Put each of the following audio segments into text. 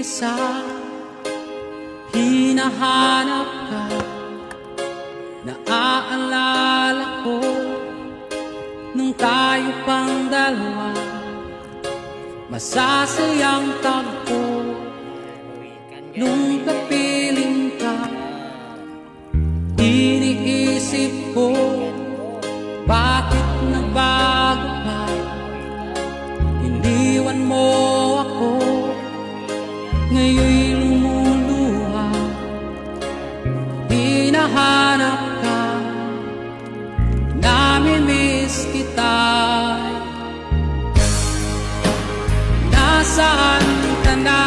isa, hinahanap ka. Naaalala ko nung tayo pang dalawa, masasayang tagpo. Nung kapiling ka, iniisip ko, bakit nagbago ka? Iniwan mo ako, ngayon'y lumuluha. Hinahanap ka, namimiss kita. Nasaan ka na?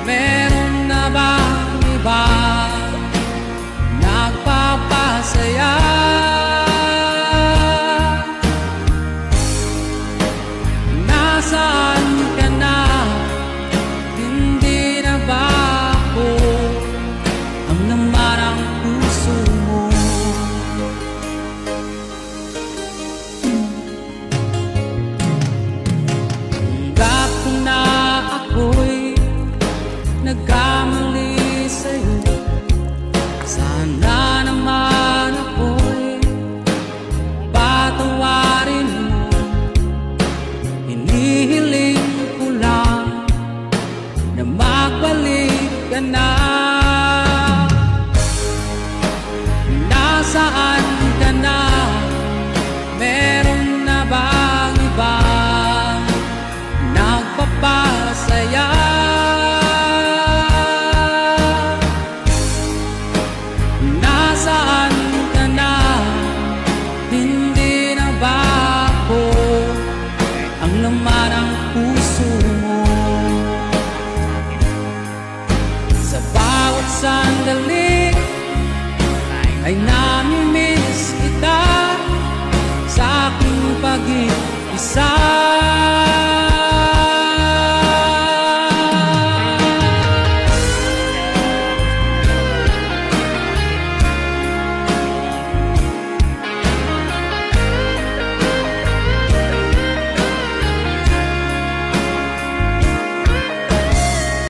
Meron na bang iba nagpapasaya? Nasaan ka na? Hindi na ba ako ang laman ng puso mo? Tanggap ko na ako'y nagkamali sa'yo. Sana naman ako'y patawarin mo. Hinihiling ko lang na magbalik ka na. Nasaan ka na? Meron na bang ibang nagpapasaya? Nasaan ka na? Hindi na ba ako ang laman ng puso mo? Sa bawat sandali ay namimiss kita. Sa aking pag-iisa